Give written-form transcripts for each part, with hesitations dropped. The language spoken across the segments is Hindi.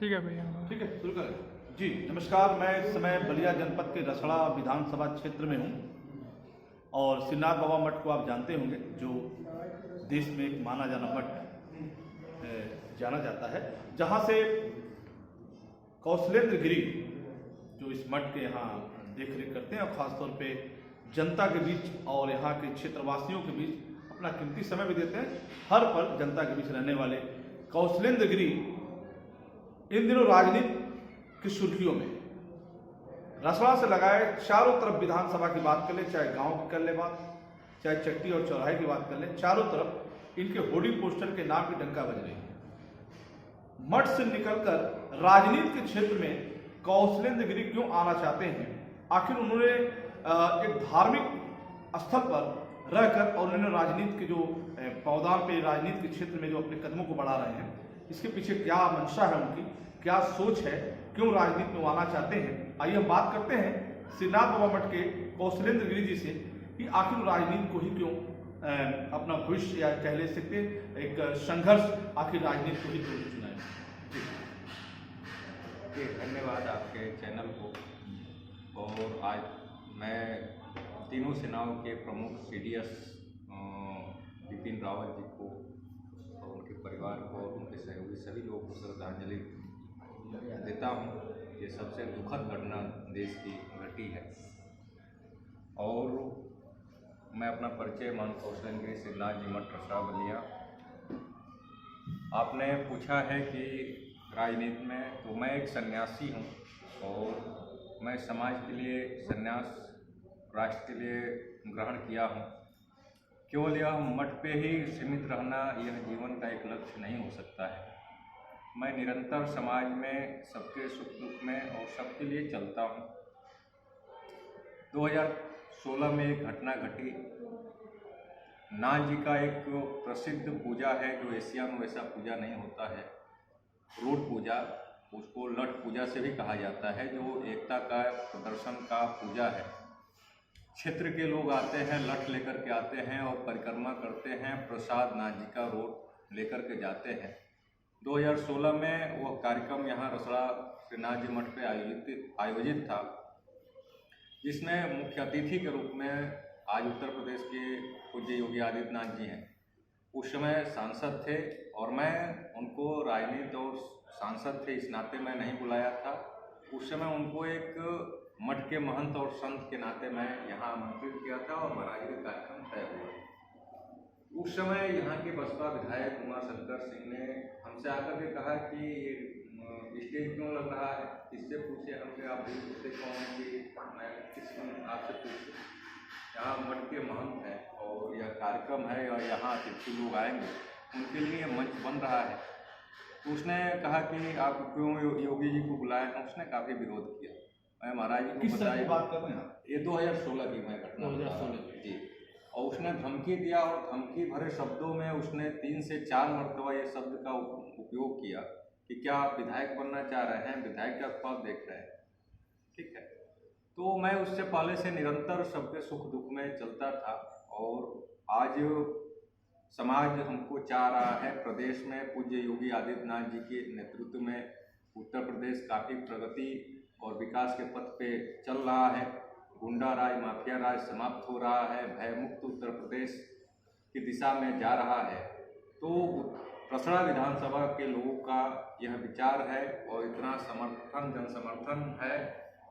ठीक है भैया। ठीक है, शुरू करें। जी नमस्कार, मैं इस समय बलिया जनपद के रसड़ा विधानसभा क्षेत्र में हूँ और श्रीनाथ बाबा मठ को आप जानते होंगे, जो देश में एक माना जाना मठ जाना जाता है, जहाँ से कौशलेंद्र गिरी जो इस मठ के यहाँ देख रेख करते हैं और ख़ासतौर पे जनता के बीच और यहाँ के क्षेत्रवासियों के बीच अपना कीमती समय भी देते हैं। हर पल जनता के बीच रहने वाले कौशलेंद्र गिरी इन दिनों राजनीति की सुर्खियों में, रसड़ा से लगाए चारों तरफ विधानसभा की बात कर ले, चाहे गांव की कर ले बात, चाहे चट्टी और चौराहे की बात कर ले, चारों तरफ इनके होर्डिंग पोस्टर के नाम की डंका बज रही है। मठ से निकलकर राजनीति के क्षेत्र में कौशलेंद्र गिरी क्यों आना चाहते हैं? आखिर उन्होंने एक धार्मिक स्थल पर रहकर और उन्होंने राजनीति के जो पौधान पे राजनीति के क्षेत्र में जो अपने कदमों को बढ़ा रहे हैं, इसके पीछे क्या मंशा है उनकी, क्या सोच है, क्यों राजनीति में आना चाहते हैं? आइए हम बात करते हैं श्रीनाथ बाबा मठ के कौशलेंद्र गिरी जी से कि आखिर राजनीति को ही क्यों अपना भविष्य या कह ले सकते एक संघर्ष आखिर राजनीति को ही क्यों चुना है। जी धन्यवाद आपके चैनल को। और आज मैं तीनों सेनाओं के प्रमुख CDS बिपिन रावत जी को और उनके परिवार को और उनके सहयोगी सभी लोगों को श्रद्धांजलि देता हूँ। ये सबसे दुखद घटना देश की घटी है। और मैं अपना परिचय मान कौशलेंद्र गिरी श्रीनाथ जी मठ रसड़ा बलिया। आपने पूछा है कि राजनीति में, तो मैं एक सन्यासी हूँ और मैं समाज के लिए संन्यास राष्ट्र के लिए ग्रहण किया हूँ। केवल यह मठ पे ही सीमित रहना यह जीवन का एक लक्ष्य नहीं हो सकता है। मैं निरंतर समाज में सबके सुख दुख में और सबके लिए चलता हूँ। 2016 में एक घटना घटी। नाथ जी का एक प्रसिद्ध पूजा है जो एशिया में वैसा पूजा नहीं होता है, रोड पूजा, उसको लठ पूजा से भी कहा जाता है, जो एकता का प्रदर्शन का पूजा है। क्षेत्र के लोग आते हैं, लठ लेकर के आते हैं और परिक्रमा करते हैं, प्रसाद नाथ जी का रोड लेकर के जाते हैं। 2016 में वह कार्यक्रम यहाँ रसड़ा श्रीनाथ जी मठ पे आयोजित था, जिसमें मुख्य अतिथि के रूप में आज उत्तर प्रदेश के पूज्य योगी आदित्यनाथ जी हैं। उस समय सांसद थे और मैं उनको राजनीति और सांसद थे इस नाते मैं नहीं बुलाया था। उस समय उनको एक मठ के महंत और संत के नाते मैं यहाँ आमंत्रित किया था और महाराज का कार्यक्रम तय हुआ। उस समय यहाँ के बसपा विधायक उमाशंकर सिंह ने हमसे आकर के कहा कि ये स्टेज क्यों लग रहा है, किससे पूछे। हमसे आप पूछते कौन है कि मैं किस आपसे पूछूँ, यहाँ मठ के महंत हैं और यह कार्यक्रम है और यहाँ अतिथि लोग आएंगे, उनके लिए मंच बन रहा है। तो उसने कहा कि आप क्यों योगी जी को बुलाए हैं। उसने काफ़ी विरोध किया। मैं महाराज जी को बताया, बात कर रहे हैं ये 2016 की मैं घटना 2016 जी। और उसने धमकी दिया और धमकी भरे शब्दों में उसने 3 से 4 मरतबा ये शब्द का उपयोग किया कि क्या आप विधायक बनना चाह रहे हैं, विधायक का ख्वाब देख रहे हैं। ठीक है, तो मैं उससे पहले से निरंतर सबके सुख दुख में चलता था और आज समाज हमको चाह रहा है। प्रदेश में पूज्य योगी आदित्यनाथ जी के नेतृत्व में उत्तर प्रदेश काफ़ी प्रगति और विकास के पथ पे चल रहा है। गुंडा राज, माफिया राज समाप्त हो रहा है, भयमुक्त उत्तर प्रदेश की दिशा में जा रहा है। तो रसड़ा विधानसभा के लोगों का यह विचार है और इतना समर्थन, जन समर्थन है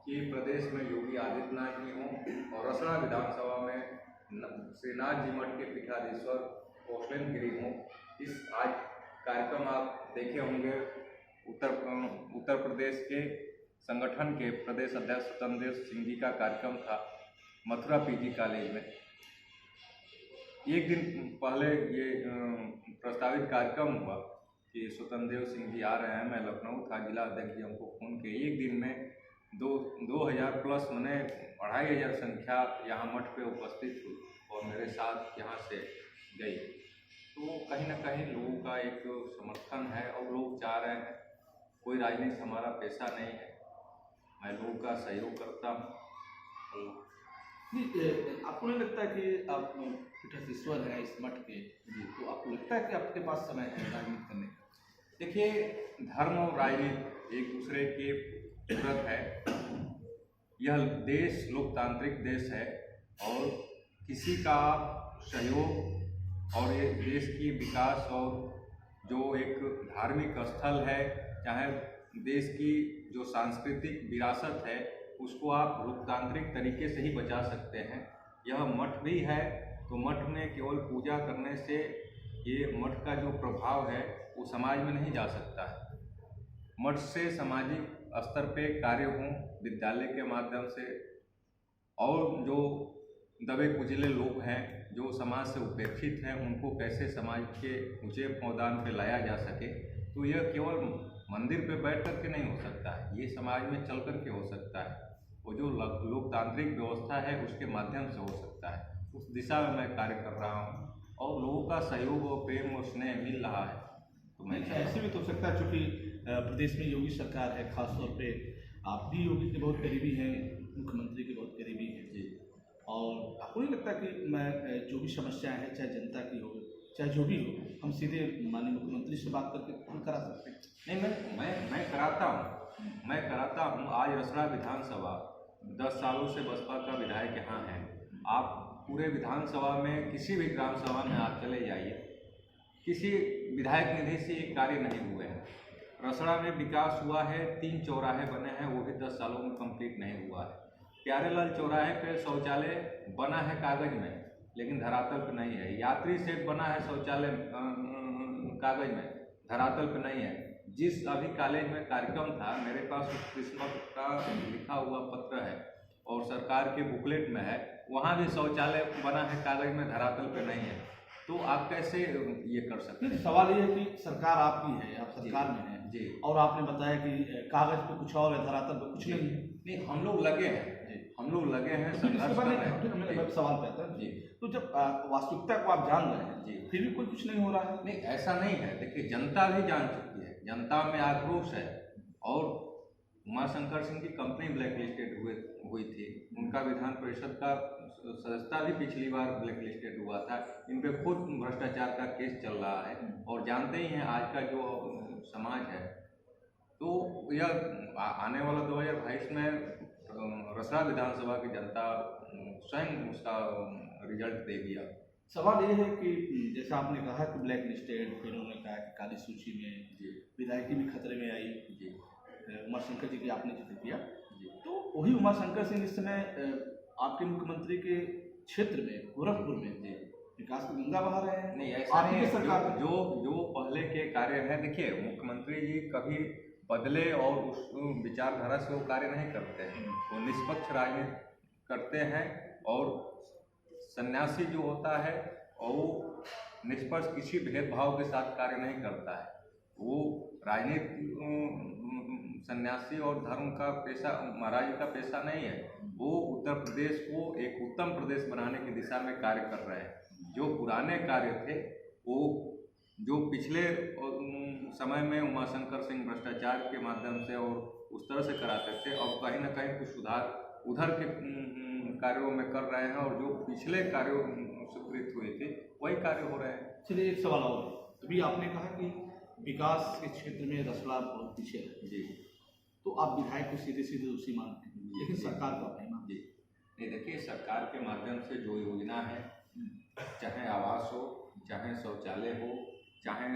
कि प्रदेश में योगी आदित्यनाथ जी हों और रसड़ा विधानसभा में श्रीनाथ जी मठ के पीठाधीश्वर कौशलेंद्र गिरी हों। इस आज कार्यक्रम आप देखे होंगे, उत्तर प्रदेश के संगठन के प्रदेश अध्यक्ष स्वतंत्र सिंह जी का कार्यक्रम था मथुरा PG कॉलेज में। एक दिन पहले ये प्रस्तावित कार्यक्रम हुआ कि स्वतंत्र सिंह जी आ रहे हैं। मैं लखनऊ था, जिला अध्यक्ष जी हमको फोन के एक दिन में 2000 प्लस मैंने 2500 संख्या यहाँ मठ पे उपस्थित हुई और मेरे साथ यहाँ से गई। तो कहीं ना कहीं लोगों का एक समर्थन है और लोग चाह रहे हैं। कोई राजनीति हमारा पेशा नहीं है, मैं लोगों का सहयोग करता हूँ। आपको नहीं लगता है कि आप पीठाधीश्वर हैं इस मठ के, तो आपको लगता है कि आपके पास समय है राजनीति करने का? देखिए, धर्म और राजनीति एक दूसरे के पूरक है। यह देश लोकतांत्रिक देश है और किसी का सहयोग और ये देश की विकास और जो एक धार्मिक स्थल है, चाहे देश की जो सांस्कृतिक विरासत है, उसको आप लोकतांत्रिक तरीके से ही बचा सकते हैं। यह मठ भी है तो मठ में केवल पूजा करने से ये मठ का जो प्रभाव है वो समाज में नहीं जा सकता है। मठ से सामाजिक स्तर पे कार्य हों विद्यालय के माध्यम से, और जो दबे कुचले लोग हैं जो समाज से उपेक्षित हैं उनको कैसे समाज के ऊंचे पौधान पे लाया जा सके, तो यह केवल मंदिर पे बैठ कर के नहीं हो सकता है, ये समाज में चल कर के हो सकता है। वो जो लोकतांत्रिक व्यवस्था है उसके माध्यम से हो सकता है। उस दिशा में मैं कार्य कर रहा हूँ और लोगों का सहयोग और प्रेम और स्नेह मिल रहा है। तो मैं ऐसे भी तो हो सकता है, चूँकि प्रदेश में योगी सरकार है, खासतौर पे आप भी योगी के बहुत करीबी हैं, मुख्यमंत्री के बहुत करीबी हैं जी, और आपको नहीं लगता कि मैं जो भी समस्याएं हैं, चाहे जनता की हो चाहे जो भी हो, हम सीधे माननीय मुख्यमंत्री से बात करके हल करा सकते हैं? नहीं, मैं कराता हूँ। आज रसड़ा विधानसभा 10 सालों से बसपा का विधायक यहाँ है। आप पूरे विधानसभा में किसी भी ग्राम सभा में आप चले जाइए, किसी विधायक निधि से ये कार्य नहीं हुए हैं। रसड़ा में विकास हुआ है, 3 चौराहे बने हैं, वो भी 10 सालों में कंप्लीट नहीं हुआ है। प्यारेलाल चौराहे पे शौचालय बना है कागज में, लेकिन धरातल पे नहीं है। यात्री सेट बना है शौचालय कागज में, धरातल पे नहीं है। जिस अभी कॉलेज में कार्यक्रम था, मेरे पास उस किस्मत का लिखा हुआ पत्र है और सरकार के बुकलेट में है, वहाँ भी शौचालय बना है कागज में, धरातल पे नहीं है। तो आप कैसे ये कर सकते हैं? सवाल ये है कि सरकार आपकी है, आप सरकार में हैं जी, और आपने बताया कि कागज पे कुछ और है, धरातल पे कुछ नहीं है। नहीं, हम लोग लगे हैं, संघर्ष कर रहे हैं। मेरा सवाल पे आता है जी, तो जब वास्तविकता को आप जान रहे हैं जी, फिर भी कोई कुछ नहीं हो रहा है? नहीं, ऐसा नहीं है। देखिए, जनता भी जान चुकी है, जनता में आक्रोश है। और उमाशंकर सिंह की कंपनी ब्लैक लिस्टेड हुई थी, उनका विधान परिषद का सदस्यता भी पिछली बार ब्लैक लिस्टेड हुआ था। इन पे खुद भ्रष्टाचार का केस चल रहा है और जानते ही हैं आज का जो समाज है। तो यह आने वाला 2022 में रसड़ा विधानसभा की जनता स्वयं उसका रिजल्ट देगी। सवाल ये है कि जैसा आपने कहा कि ब्लैक लिस्टेड, फिर उन्होंने कहा कि काली सूची में विधायकी भी खतरे में आई जी, उमाशंकर जी की आपने जिक्र किया जी, तो वही उमाशंकर सिंह इस समय आपके मुख्यमंत्री के क्षेत्र में गोरखपुर में जी विकास की गंगा बहा रहे हैं। नहीं, ऐसा नहीं है। सरकार जो पहले के कार्य हैं, देखिए, मुख्यमंत्री जी कभी बदले और उस विचारधारा से वो कार्य नहीं करते हैं, वो निष्पक्ष राजनीति करते हैं। और सन्यासी जो होता है और वो निष्पक्ष किसी भेदभाव के साथ कार्य नहीं करता है। वो राजनीति सन्यासी और धर्म का पेशा, महाराज का पेशा नहीं है। वो उत्तर प्रदेश को एक उत्तम प्रदेश बनाने की दिशा में कार्य कर रहे हैं। जो पुराने कार्य थे, वो जो पिछले समय में उमाशंकर सिंह भ्रष्टाचार के माध्यम से और उस तरह से कराते थे, और कहीं ना कहीं कुछ सुधार उधर के कार्यों में कर रहे हैं, और जो पिछले कार्यों स्वीकृत हुए थे वही कार्य हो रहे हैं। चलिए, एक सवाल और, अभी आपने कहा कि विकास के क्षेत्र में रसड़ा बहुत पीछे है जी, तो आप विधायक को सीधे सीधे उसी मानते हैं, लेकिन सरकार को आप नहीं मानते? नहीं, देखिए, सरकार के माध्यम से जो योजना है, चाहे आवास हो, चाहे शौचालय हो, चाहे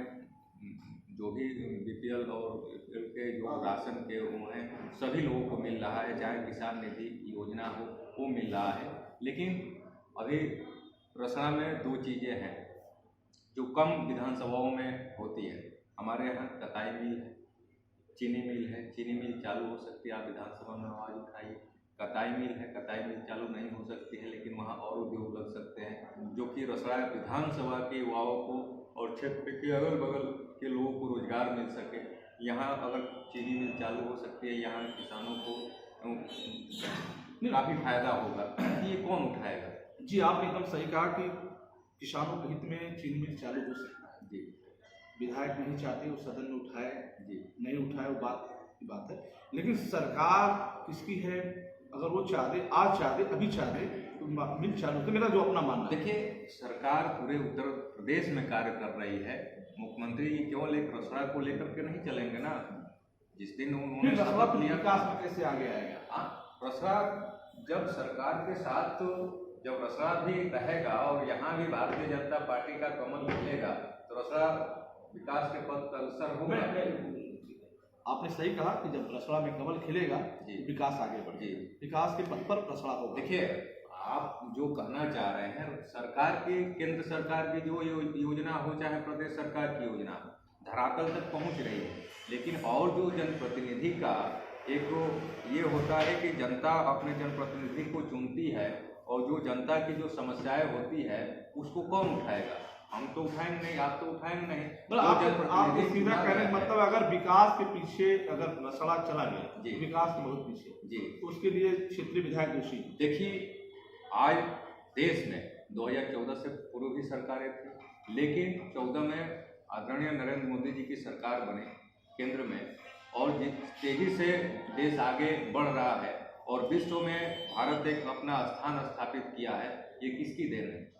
जो भी बीपीएल और एपीएल के जो राशन के वो हैं, सभी लोगों को मिल रहा है। चाहे किसान निधि योजना हो, वो मिल रहा है। लेकिन अभी रसड़ा में 2 चीज़ें हैं जो कम विधानसभाओं में होती है। हमारे यहाँ कताई मिल है, चीनी मिल है। चीनी मिल चालू हो सकती है, आप विधानसभा में आवाज़ उठाइए। कताई मिल है, कताई मिल चालू नहीं हो सकती है, लेकिन वहाँ और उद्योग लग सकते हैं, जो कि रसड़ा विधानसभा के युवाओं को और क्षेत्र के अगल बगल के लोगों को रोजगार मिल सके। यहाँ अगर चीनी मिल चालू हो सकती है, यहाँ किसानों को काफ़ी फायदा होगा। ये कौन उठाएगा? जी, आपने एकदम सही कहा कि किसानों के हित में चीनी मिल चालू हो सकता है जी। विधायक नहीं चाहते वो सदन में उठाए जी, नहीं उठाए वो बात की बात है, लेकिन सरकार किसकी है? अगर वो चाहते, आज चाहते, अभी चाहते तो मिल चालू होते, मेरा जो अपना मानना है। देखिए, सरकार पूरे उत्तर प्रदेश में कार्य कर रही है। मुख्यमंत्री केवल एक रसड़ा को लेकर के नहीं चलेंगे ना, जिस दिन फिर उन्होंने रसड़ा शपथ फिर लिया विकास में कैसे आगे आएगा? हाँ, रसड़ा जब सरकार के साथ जब रसड़ा भी रहेगा और यहाँ भी भारतीय जनता पार्टी का कमल खिलेगा तो रसड़ा विकास के पद पर अग्रसर होगा। आपने सही कहा कि जब रसड़ा में कमल खिलेगा जी। तो विकास आगे बढ़ेगा, विकास के पथ पर रसड़ा होगा। देखिए, आप जो कहना चाह रहे हैं, सरकार की, केंद्र सरकार की जो योजना हो चाहे प्रदेश सरकार की योजना धरातल तक पहुंच रही है, लेकिन और जो जनप्रतिनिधि का एक ये होता है कि जनता अपने जनप्रतिनिधि को चुनती है और जो जनता की जो समस्याएं होती है उसको कौन उठाएगा? हम तो उठाएंगे नहीं, आप तो उठाएंगे नहीं। मतलब आप सीधा कहने का मतलब अगर विकास के पीछे अगर रसड़ा चला गया, विकास के बहुत पीछे जी, तो उसके लिए क्षेत्रीय विधायक दोषी। देखिए, आज देश में 2014 से पूर्व भी सरकारें थी, लेकिन 14 में आदरणीय नरेंद्र मोदी जी की सरकार बने केंद्र में, और जिस तेजी से देश आगे बढ़ रहा है और विश्व में भारत एक अपना स्थान स्थापित किया है, ये किसकी देन है?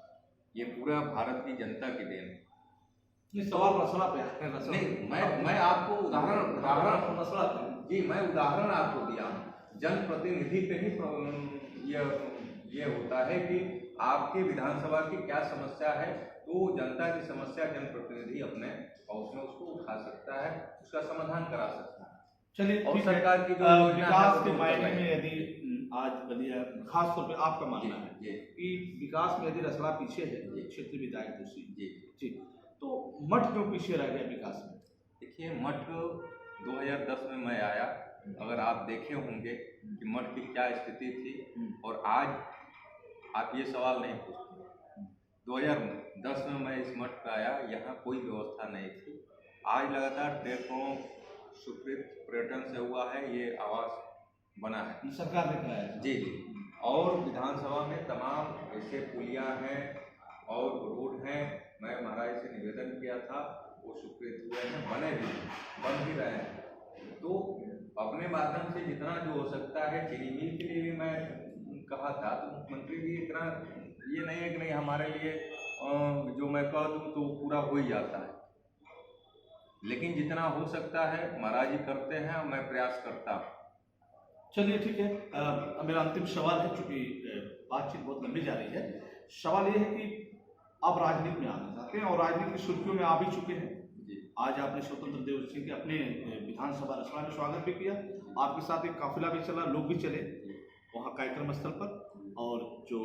ये पूरा भारत की जनता की देन है। सवाल रसड़ा पे है। नहीं, मैं आपको उदाहरण रसड़ा जी, मैं उदाहरण आपको दिया। जनप्रतिनिधि पे ही ये होता है कि आपकी विधानसभा की क्या समस्या है, तो जनता की समस्या जनप्रतिनिधि अपने हाउस में उसको उठा सकता है, उसका समाधान करा सकता है। चलिए, और सरकार की जो विकास के मायने में यदि आज बलिया खास तौर पे आपका मानना है कि विकास में यदि रसड़ा पीछे है, क्षेत्रीय विधायक दोषी जी, तो मठ क्यों पीछे रह गया विकास में? देखिए, मठ 2010 में मैं आया, अगर आप देखे होंगे कि मठ की क्या स्थिति थी, और आज आप ये सवाल नहीं पूछते। 2010 में मैं इस मठ पर आया, यहाँ कोई व्यवस्था नहीं थी। आज लगातार 1.5 करोड़ स्वीकृत पर्यटन से हुआ है, ये आवास बना है, सरकार ने कराया जी जी। और विधानसभा में तमाम ऐसे पुलिया हैं और रोड हैं, मैं महाराज से निवेदन किया था, वो स्वीकृत हुए हैं, बने भी, बन भी रहे हैं। तो अपने माध्यम से जितना जो हो सकता है, चीनी मिल के लिए भी मैं कहा था, तो मुख्यमंत्री जी इतना ये नहीं है कि नहीं हमारे लिए जो मैं कह दूँ तो पूरा हो ही जाता है, लेकिन जितना हो सकता है महाराज जी करते हैं और मैं प्रयास करता हूँ। चलिए, ठीक है। मेरा अंतिम सवाल है, चूंकि बातचीत बहुत लंबी जा रही है। सवाल ये है कि आप राजनीति में आना चाहते हैं और राजनीति की सुर्खियों में आ भी चुके हैं। आज आपने स्वतंत्र देव सिंह के अपने विधानसभा रसड़ा में स्वागत भी किया, आपके साथ एक काफिला भी चला, लोग भी चले वहाँ कार्यक्रम स्थल पर, और जो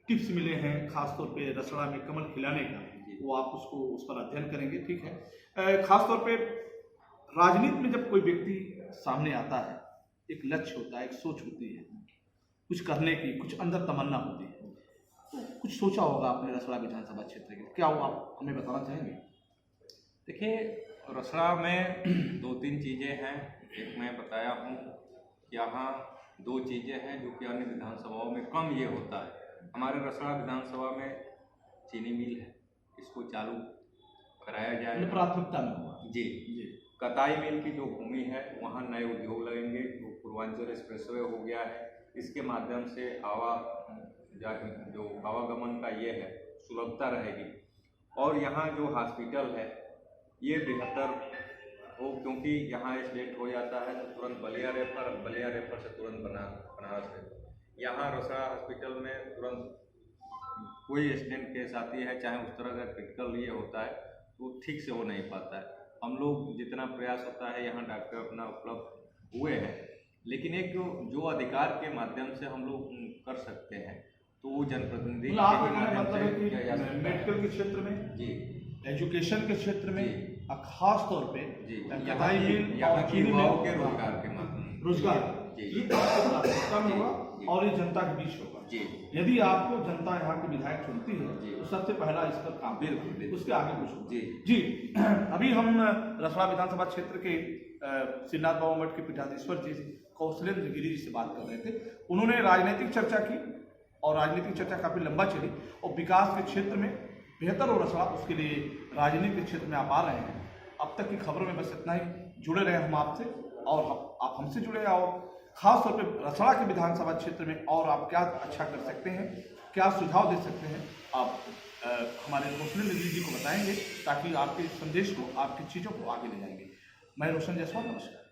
टिप्स मिले हैं खासतौर पे रसड़ा में कमल खिलाने का, वो आप उसको उस पर अध्ययन करेंगे, ठीक है। खासतौर पे राजनीति में जब कोई व्यक्ति सामने आता है, एक लक्ष्य होता है, एक सोच होती है, कुछ करने की, कुछ अंदर तमन्ना होती है, तो कुछ सोचा होगा आपने रसड़ा विधानसभा क्षेत्र के, क्या वो आप हमें बताना चाहेंगे? देखिए, रसड़ा में 2-3 चीज़ें हैं। एक मैं बताया हूँ, यहाँ 2 चीज़ें हैं जो कि अन्य विधानसभाओं में कम ये होता है। हमारे रसड़ा विधानसभा में चीनी मिल है, इसको चालू कराया जाए, प्राथमिकता में हुआ जी। कताई मिल की जो भूमि है वहाँ नए उद्योग लगेंगे, जो पूर्वांचल एक्सप्रेसवे हो गया है, इसके माध्यम से जो आवागमन का ये है सुलभता रहेगी। और यहाँ जो हॉस्पिटल है ये बेहतर हो, क्योंकि यहाँ एक्सीडेंट हो जाता है तो तुरंत बलिया रेफर से तुरंत बनारस रेफर। यहाँ रसड़ा हॉस्पिटल में तुरंत कोई एक्सीडेंट केस आती है, चाहे उस तरह का क्रिटिकल ये होता है तो ठीक से हो नहीं पाता है। हम लोग जितना प्रयास होता है यहाँ डॉक्टर अपना उपलब्ध हुए हैं, लेकिन एक जो अधिकार के माध्यम से हम लोग कर सकते हैं तो वो जनप्रतिनिधि के माध्यम से किया जा सकता है। मेडिकल के क्षेत्र में जी, एजुकेशन के क्षेत्र में, खास तौर पे कताई मिल और चीनी मिल के रोजगार के माध्यम रोजगार ये प्राथमिकता में होगा और ये जनता के बीच होगा। यदि आपको जनता यहाँ के विधायक चुनती है तो सबसे पहला इस पर काम, बिल्कुल उसके आगे कुछ जी। अभी हम रसड़ा विधानसभा क्षेत्र के श्रीनाथ बाबा मठ के पीठाधीश्वर जी कौशलेंद्र गिरी जी से बात कर रहे थे। उन्होंने राजनीतिक चर्चा की और राजनीतिक चर्चा काफी लंबा चली, और विकास के क्षेत्र में बेहतर हो रसड़ा, उसके लिए राजनीति के क्षेत्र में आप आ रहे हैं। अब तक की खबरों में बस इतना ही। जुड़े रहे हम आपसे और आप हमसे जुड़े, और खास तौर पे रसड़ा के विधानसभा क्षेत्र में और आप क्या अच्छा कर सकते हैं, क्या सुझाव दे सकते हैं, आप हमारे कौशलेंद्र जी को बताएंगे, ताकि आपके संदेश को, आपकी चीज़ों को आगे ले जाएंगे। मैं रोशन जायसवाल, नमस्कार।